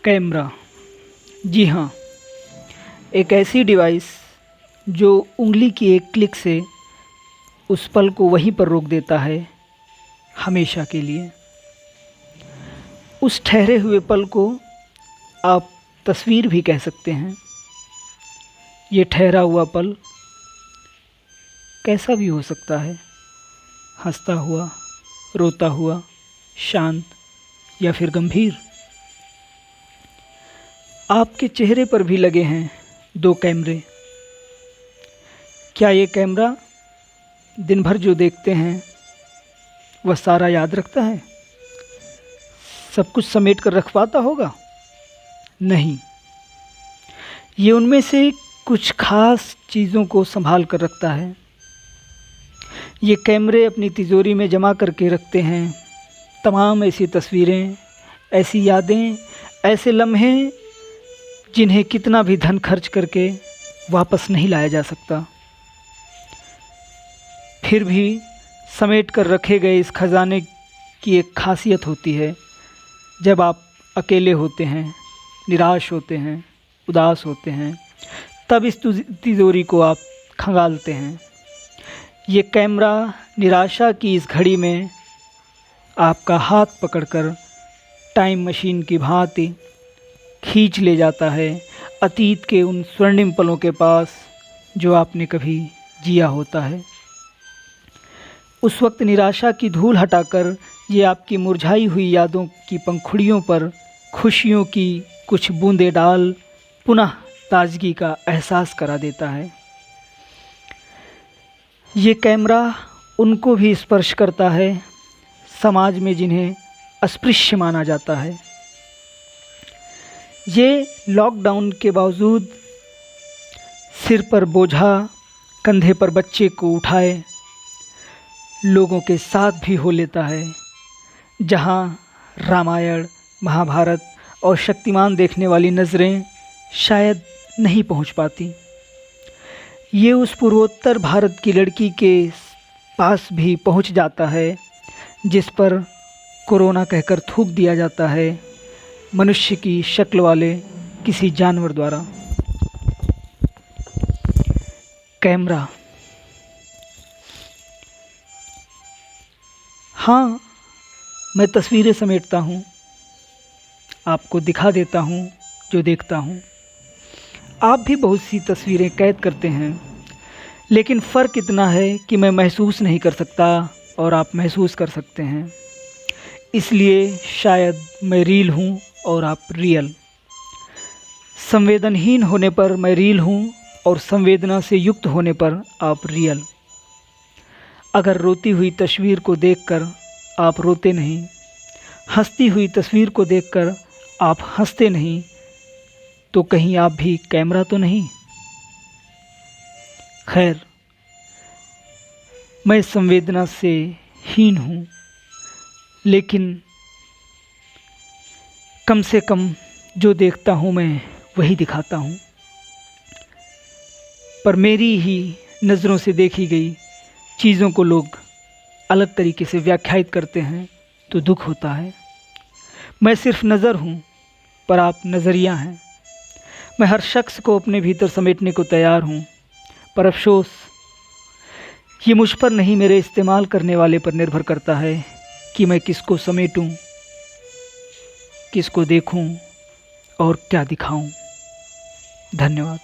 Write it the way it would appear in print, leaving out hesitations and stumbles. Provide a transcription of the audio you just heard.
Camera, जी हाँ, एक ऐसी डिवाइस जो उंगली की एक क्लिक से उस पल को वहीं पर रोक देता है हमेशा के लिए। उस ठहरे हुए पल को आप तस्वीर भी कह सकते हैं। ये ठहरा हुआ पल कैसा भी हो सकता है, हंसता हुआ, रोता हुआ, शांत या फिर गंभीर। आपके चेहरे पर भी लगे हैं 2 कैमरे। क्या ये कैमरा दिन भर जो देखते हैं वह सारा याद रखता है, सब कुछ समेट कर रख पाता होगा? नहीं, ये उनमें से कुछ खास चीज़ों को संभाल कर रखता है। ये कैमरे अपनी तिजोरी में जमा करके रखते हैं तमाम ऐसी तस्वीरें, ऐसी यादें, ऐसे लम्हे जिन्हें कितना भी धन खर्च करके वापस नहीं लाया जा सकता। फिर भी समेट कर रखे गए इस खजाने की एक खासियत होती है। जब आप अकेले होते हैं, निराश होते हैं, उदास होते हैं, तब इस तिजोरी को आप खंगालते हैं। ये कैमरा निराशा की इस घड़ी में आपका हाथ पकड़कर टाइम मशीन की भांति खींच ले जाता है अतीत के उन स्वर्णिम पलों के पास जो आपने कभी जिया होता है। उस वक्त निराशा की धूल हटाकर ये आपकी मुरझाई हुई यादों की पंखुड़ियों पर खुशियों की कुछ बूंदें डाल पुनः ताजगी का एहसास करा देता है। ये कैमरा उनको भी स्पर्श करता है समाज में जिन्हें अस्पृश्य माना जाता है। ये लॉकडाउन के बावजूद सिर पर बोझा, कंधे पर बच्चे को उठाए लोगों के साथ भी हो लेता है। जहाँ रामायण, महाभारत और शक्तिमान देखने वाली नज़रें शायद नहीं पहुँच पाती, ये उस पूर्वोत्तर भारत की लड़की के पास भी पहुँच जाता है जिस पर कोरोना कहकर थूक दिया जाता है मनुष्य की शक्ल वाले किसी जानवर द्वारा। कैमरा, हाँ, मैं तस्वीरें समेटता हूँ, आपको दिखा देता हूँ जो देखता हूँ। आप भी बहुत सी तस्वीरें कैद करते हैं, लेकिन फ़र्क इतना है कि मैं महसूस नहीं कर सकता और आप महसूस कर सकते हैं। इसलिए शायद मैं रील हूँ और आप रियल। संवेदनहीन होने पर मैं रील हूँ और संवेदना से युक्त होने पर आप रियल। अगर रोती हुई तस्वीर को देखकर आप रोते नहीं, हंसती हुई तस्वीर को देखकर आप हंसते नहीं, तो कहीं आप भी कैमरा तो नहीं? खैर, मैं संवेदना से हीन हूँ, लेकिन कम से कम जो देखता हूँ मैं वही दिखाता हूँ। पर मेरी ही नज़रों से देखी गई चीज़ों को लोग अलग तरीके से व्याख्यायित करते हैं तो दुख होता है। मैं सिर्फ नज़र हूँ, पर आप नज़रिया हैं। मैं हर शख्स को अपने भीतर समेटने को तैयार हूँ, पर अफसोस ये मुझ पर नहीं, मेरे इस्तेमाल करने वाले पर निर्भर करता है कि मैं किसको समेटूं, किसको देखूं और क्या दिखाऊं। धन्यवाद।